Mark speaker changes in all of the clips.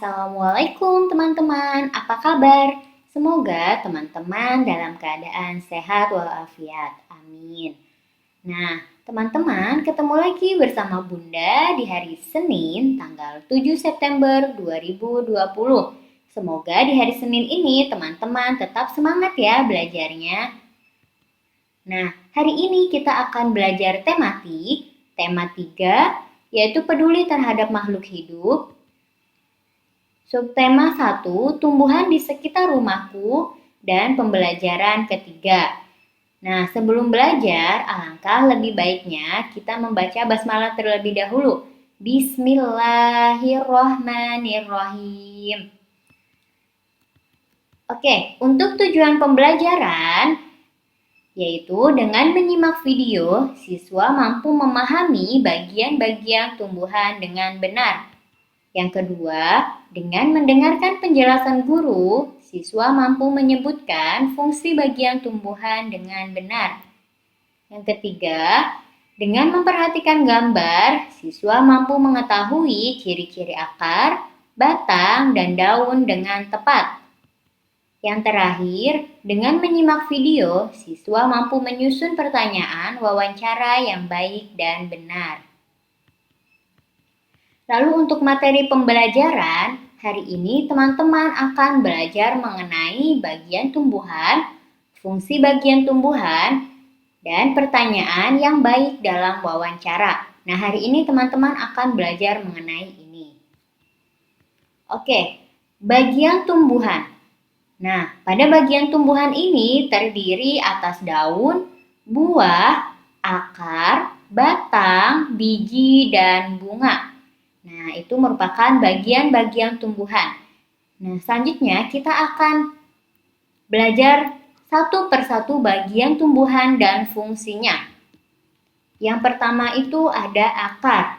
Speaker 1: Assalamualaikum teman-teman, apa kabar? Semoga teman-teman dalam keadaan sehat walafiat. Amin. Nah, teman-teman ketemu lagi bersama Bunda di hari Senin tanggal 7 September 2020. Semoga di hari Senin ini teman-teman tetap semangat ya belajarnya. Nah, hari ini kita akan belajar tematik, tema 3, yaitu peduli terhadap makhluk hidup. Subtema 1, tumbuhan di sekitar rumahku, dan pembelajaran ketiga. Nah, sebelum belajar, alangkah lebih baiknya kita membaca basmalah terlebih dahulu. Bismillahirrohmanirrohim. Oke, untuk tujuan pembelajaran, yaitu dengan menyimak video, siswa mampu memahami bagian-bagian tumbuhan dengan benar. Yang kedua, dengan mendengarkan penjelasan guru, siswa mampu menyebutkan fungsi bagian tumbuhan dengan benar. Yang ketiga, dengan memperhatikan gambar, siswa mampu mengetahui ciri-ciri akar, batang, dan daun dengan tepat. Yang terakhir, dengan menyimak video, siswa mampu menyusun pertanyaan wawancara yang baik dan benar. Lalu untuk materi pembelajaran, hari ini teman-teman akan belajar mengenai bagian tumbuhan, fungsi bagian tumbuhan, dan pertanyaan yang baik dalam wawancara. Nah, hari ini teman-teman akan belajar mengenai ini. Oke, bagian tumbuhan. Nah, pada bagian tumbuhan ini terdiri atas daun, buah, akar, batang, biji, dan bunga. Nah, itu merupakan bagian-bagian tumbuhan. Nah, selanjutnya kita akan belajar satu persatu bagian tumbuhan dan fungsinya. Yang pertama itu ada akar.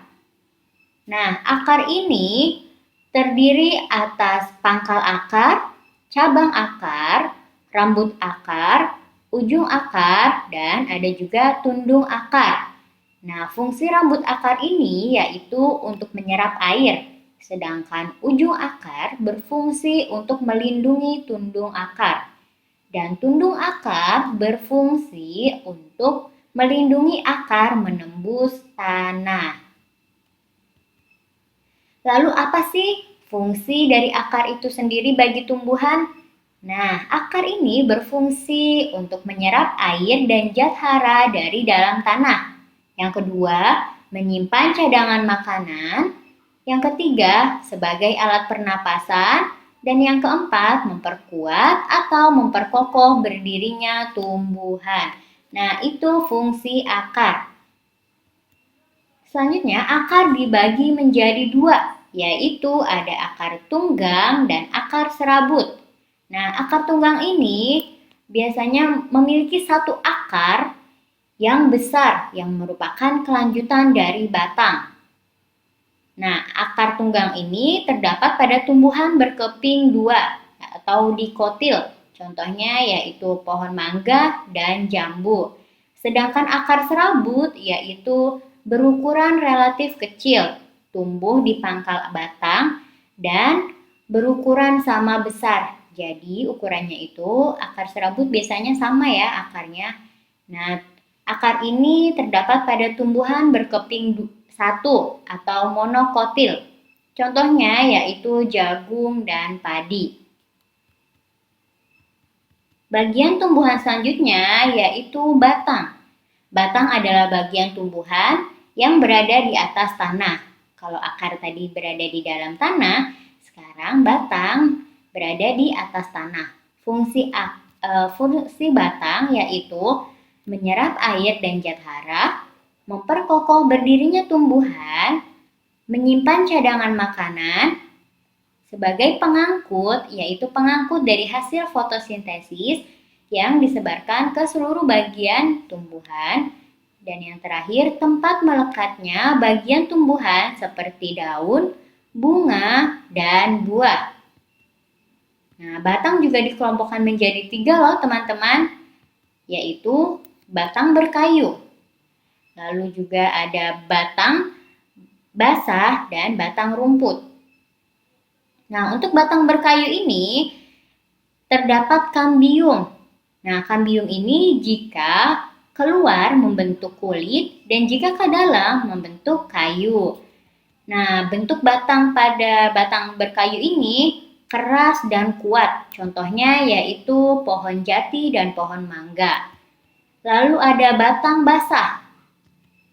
Speaker 1: Nah, akar ini terdiri atas pangkal akar, cabang akar, rambut akar, ujung akar, dan ada juga tundung akar. Nah, fungsi rambut akar ini yaitu untuk menyerap air, sedangkan ujung akar berfungsi untuk melindungi tundung akar. Dan tundung akar berfungsi untuk melindungi akar menembus tanah. Lalu apa sih fungsi dari akar itu sendiri bagi tumbuhan? Nah, akar ini berfungsi untuk menyerap air dan zat hara dari dalam tanah. Yang kedua, menyimpan cadangan makanan. Yang ketiga, sebagai alat pernapasan. Dan yang keempat, memperkuat atau memperkokoh berdirinya tumbuhan. Nah, itu fungsi akar. Selanjutnya, akar dibagi menjadi dua, yaitu ada akar tunggang dan akar serabut. Nah, akar tunggang ini biasanya memiliki satu akar yang besar yang merupakan kelanjutan dari batang. Nah, akar tunggang ini terdapat pada tumbuhan berkeping dua atau dikotil. Contohnya yaitu pohon mangga dan jambu. Sedangkan akar serabut yaitu berukuran relatif kecil, tumbuh di pangkal batang dan berukuran sama besar. Jadi ukurannya itu akar serabut biasanya sama ya akarnya. Nah, akar ini terdapat pada tumbuhan berkeping satu atau monokotil. Contohnya yaitu jagung dan padi. Bagian tumbuhan selanjutnya yaitu batang. Batang adalah bagian tumbuhan yang berada di atas tanah. Kalau akar tadi berada di dalam tanah, sekarang batang berada di atas tanah. Fungsi batang yaitu menyerap air dan zat hara, memperkokoh berdirinya tumbuhan, menyimpan cadangan makanan, sebagai pengangkut, yaitu pengangkut dari hasil fotosintesis yang disebarkan ke seluruh bagian tumbuhan, dan yang terakhir tempat melekatnya bagian tumbuhan seperti daun, bunga, dan buah. Nah, batang juga dikelompokkan menjadi 3 loh teman-teman, yaitu batang berkayu. Lalu juga ada batang basah dan batang rumput. Nah, untuk batang berkayu ini terdapat kambium. Nah, kambium ini jika keluar membentuk kulit dan jika ke dalam membentuk kayu. Nah, bentuk batang pada batang berkayu ini keras dan kuat. Contohnya yaitu pohon jati dan pohon mangga. Lalu ada batang basah.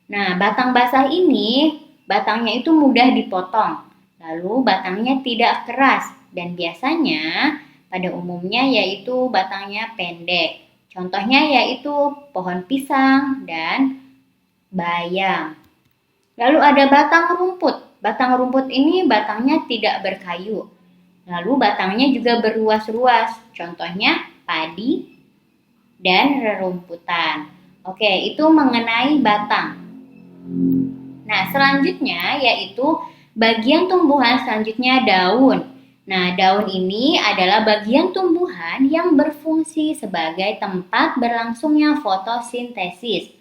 Speaker 1: Nah, batang basah ini batangnya itu mudah dipotong. Lalu batangnya tidak keras dan biasanya pada umumnya yaitu batangnya pendek. Contohnya yaitu pohon pisang dan bayam. Lalu ada batang rumput. Batang rumput ini batangnya tidak berkayu. Lalu batangnya juga berruas-ruas. Contohnya padi dan rerumputan. Oke, itu mengenai batang. Nah, selanjutnya yaitu bagian tumbuhan selanjutnya daun. Nah, daun ini adalah bagian tumbuhan yang berfungsi sebagai tempat berlangsungnya fotosintesis.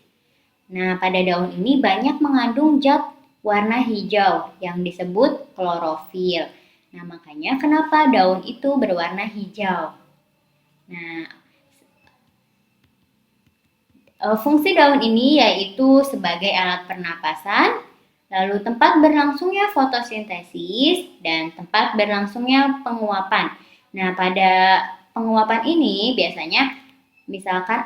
Speaker 1: Nah, pada daun ini banyak mengandung zat warna hijau yang disebut klorofil. Nah, makanya kenapa daun itu berwarna hijau. Nah, fungsi daun ini yaitu sebagai alat pernapasan, lalu tempat berlangsungnya fotosintesis, dan tempat berlangsungnya penguapan. Nah, pada penguapan ini biasanya misalkan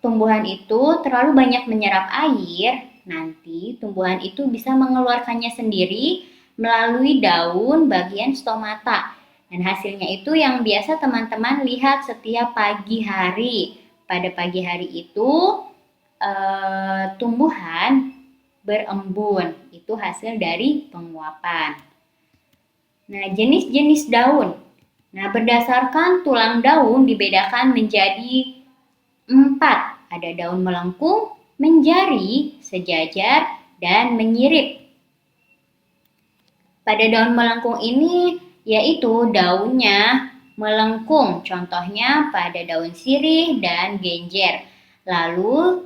Speaker 1: tumbuhan itu terlalu banyak menyerap air, nanti tumbuhan itu bisa mengeluarkannya sendiri melalui daun bagian stomata. Dan hasilnya itu yang biasa teman-teman lihat setiap pagi hari. Pada pagi hari itu tumbuhan berembun. Itu hasil dari penguapan. Nah, jenis-jenis daun. Nah, berdasarkan tulang daun dibedakan menjadi 4. Ada daun melengkung, menjari, sejajar, dan menyirip. Pada daun melengkung ini yaitu daunnya melengkung, contohnya pada daun sirih dan genjer. Lalu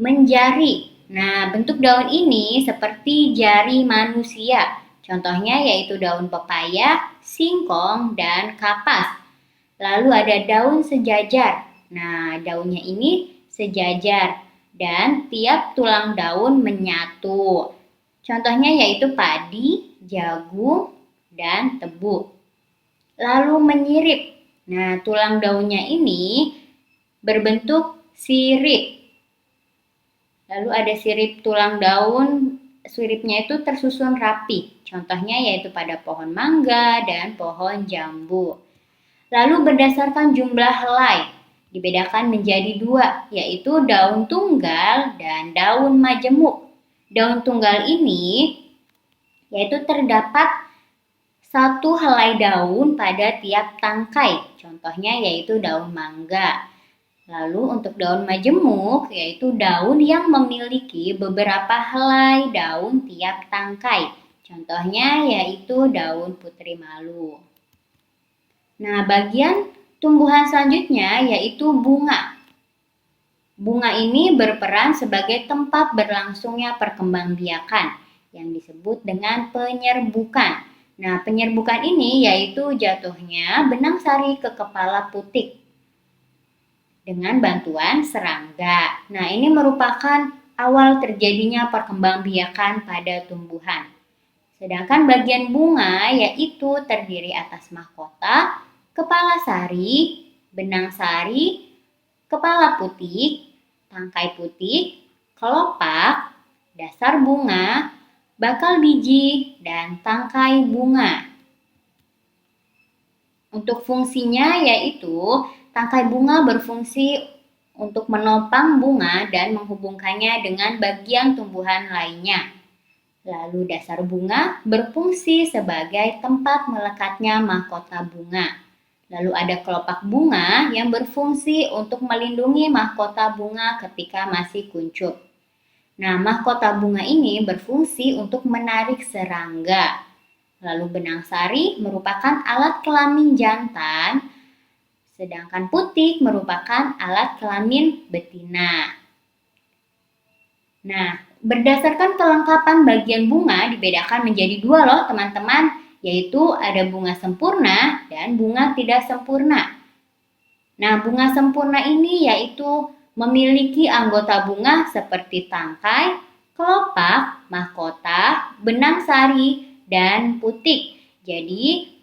Speaker 1: menjari. Nah, bentuk daun ini seperti jari manusia. Contohnya yaitu daun pepaya, singkong, dan kapas. Lalu ada daun sejajar. Nah, daunnya ini sejajar dan tiap tulang daun menyatu. Contohnya yaitu padi, jagung, dan tebu. Lalu menyirip. Nah, tulang daunnya ini berbentuk sirip. Lalu ada sirip tulang daun, siripnya itu tersusun rapi. Contohnya yaitu pada pohon mangga dan pohon jambu. Lalu berdasarkan jumlah helai, dibedakan menjadi 2, yaitu daun tunggal dan daun majemuk. Daun tunggal ini yaitu terdapat 1 helai daun pada tiap tangkai. Contohnya yaitu daun mangga. Lalu untuk daun majemuk yaitu daun yang memiliki beberapa helai daun tiap tangkai. Contohnya yaitu daun putri malu. Nah, bagian tumbuhan selanjutnya yaitu bunga. Bunga ini berperan sebagai tempat berlangsungnya perkembangbiakan yang disebut dengan penyerbukan. Nah, penyerbukan ini yaitu jatuhnya benang sari ke kepala putik dengan bantuan serangga. Nah, ini merupakan awal terjadinya perkembangbiakan pada tumbuhan. Sedangkan bagian bunga yaitu terdiri atas mahkota, kepala sari, benang sari, kepala putik, tangkai putik, kelopak, dasar bunga, bakal biji, dan tangkai bunga. Untuk fungsinya yaitu tangkai bunga berfungsi untuk menopang bunga dan menghubungkannya dengan bagian tumbuhan lainnya. Lalu dasar bunga berfungsi sebagai tempat melekatnya mahkota bunga. Lalu ada kelopak bunga yang berfungsi untuk melindungi mahkota bunga ketika masih kuncup. Nah, mahkota bunga ini berfungsi untuk menarik serangga. Lalu benang sari merupakan alat kelamin jantan, sedangkan putik merupakan alat kelamin betina. Nah, berdasarkan kelengkapan bagian bunga dibedakan menjadi 2 loh teman-teman, yaitu ada bunga sempurna dan bunga tidak sempurna. Nah, bunga sempurna ini yaitu memiliki anggota bunga seperti tangkai, kelopak, mahkota, benang sari, dan putik. Jadi,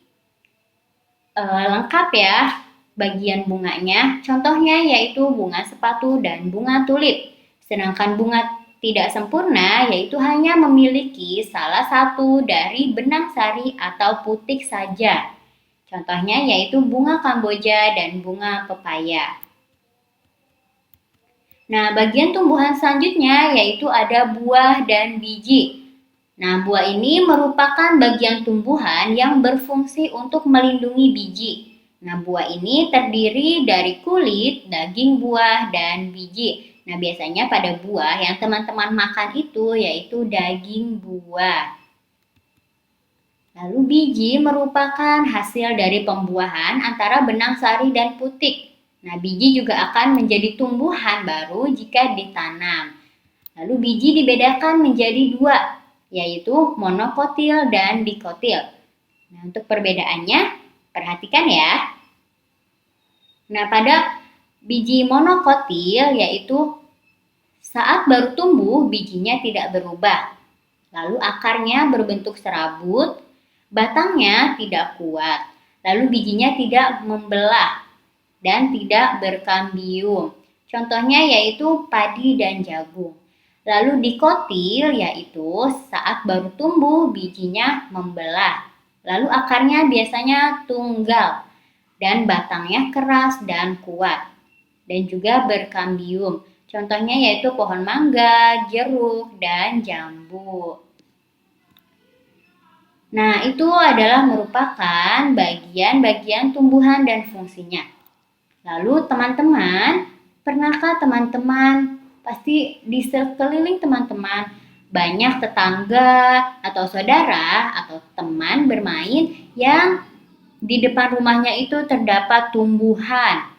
Speaker 1: lengkap ya bagian bunganya. Contohnya yaitu bunga sepatu dan bunga tulip. Sedangkan bunga tidak sempurna yaitu hanya memiliki salah satu dari benang sari atau putik saja. Contohnya yaitu bunga kamboja dan bunga pepaya. Nah, bagian tumbuhan selanjutnya yaitu ada buah dan biji. Nah, buah ini merupakan bagian tumbuhan yang berfungsi untuk melindungi biji. Nah, buah ini terdiri dari kulit, daging buah, dan biji. Nah, biasanya pada buah yang teman-teman makan itu yaitu daging buah. Lalu biji merupakan hasil dari pembuahan antara benang sari dan putik. Nah, biji juga akan menjadi tumbuhan baru jika ditanam. Lalu biji dibedakan menjadi dua, yaitu monokotil dan dikotil. Nah, untuk perbedaannya, perhatikan ya. Nah, pada biji monokotil yaitu saat baru tumbuh bijinya tidak berubah. Lalu akarnya berbentuk serabut, batangnya tidak kuat, lalu bijinya tidak membelah dan tidak berkambium. Contohnya yaitu padi dan jagung. Lalu dikotil yaitu saat baru tumbuh bijinya membelah. Lalu akarnya biasanya tunggal dan batangnya keras dan kuat dan juga berkambium. Contohnya yaitu pohon mangga, jeruk, dan jambu. Nah, itu adalah merupakan bagian-bagian tumbuhan dan fungsinya. Lalu teman-teman, pernahkah teman-teman pasti di sekeliling teman-teman banyak tetangga atau saudara atau teman bermain yang di depan rumahnya itu terdapat tumbuhan.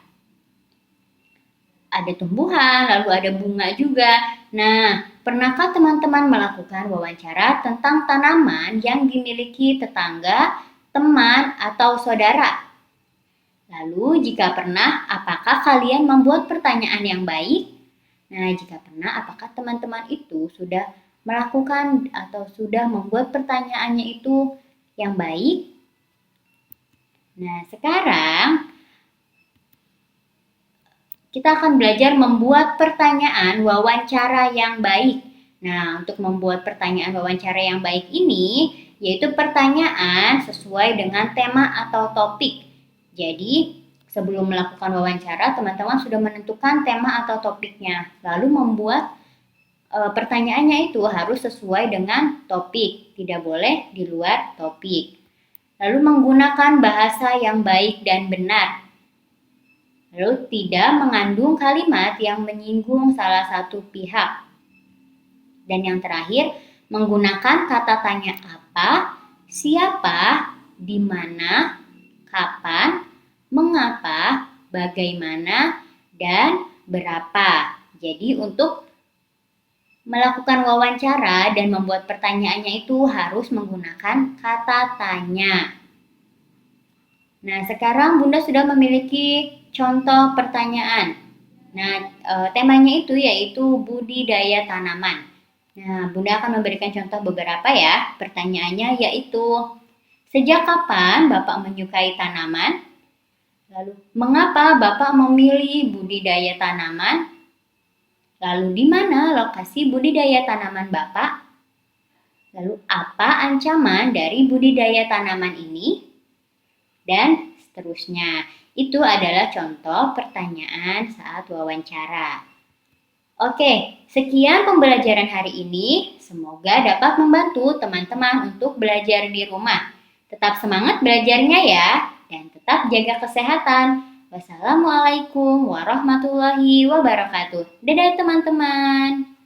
Speaker 1: Ada tumbuhan, lalu ada bunga juga. Nah, pernahkah teman-teman melakukan wawancara tentang tanaman yang dimiliki tetangga, teman, atau saudara? Lalu, jika pernah, apakah kalian membuat pertanyaan yang baik? Nah, jika pernah, apakah teman-teman itu sudah melakukan atau sudah membuat pertanyaannya itu yang baik? Nah, sekarang kita akan belajar membuat pertanyaan wawancara yang baik. Nah, untuk membuat pertanyaan wawancara yang baik ini, yaitu pertanyaan sesuai dengan tema atau topik. Jadi, sebelum melakukan wawancara, teman-teman sudah menentukan tema atau topiknya. Lalu membuat pertanyaannya itu harus sesuai dengan topik, tidak boleh di luar topik. Lalu menggunakan bahasa yang baik dan benar. Lalu tidak mengandung kalimat yang menyinggung salah satu pihak. Dan yang terakhir, menggunakan kata tanya apa, siapa, di mana, kapan, mengapa, bagaimana, dan berapa. Jadi untuk melakukan wawancara dan membuat pertanyaannya itu harus menggunakan kata tanya. Nah, sekarang Bunda sudah memiliki contoh pertanyaan. Nah, temanya itu yaitu budidaya tanaman. Nah, Bunda akan memberikan contoh beberapa ya. Pertanyaannya yaitu, sejak kapan Bapak menyukai tanaman? Lalu, mengapa Bapak memilih budidaya tanaman? Lalu, di mana lokasi budidaya tanaman Bapak? Lalu, apa ancaman dari budidaya tanaman ini? Dan seterusnya. Itu adalah contoh pertanyaan saat wawancara. Oke, sekian pembelajaran hari ini. Semoga dapat membantu teman-teman untuk belajar di rumah. Tetap semangat belajarnya ya, dan tetap jaga kesehatan. Wassalamualaikum warahmatullahi wabarakatuh. Dadah teman-teman.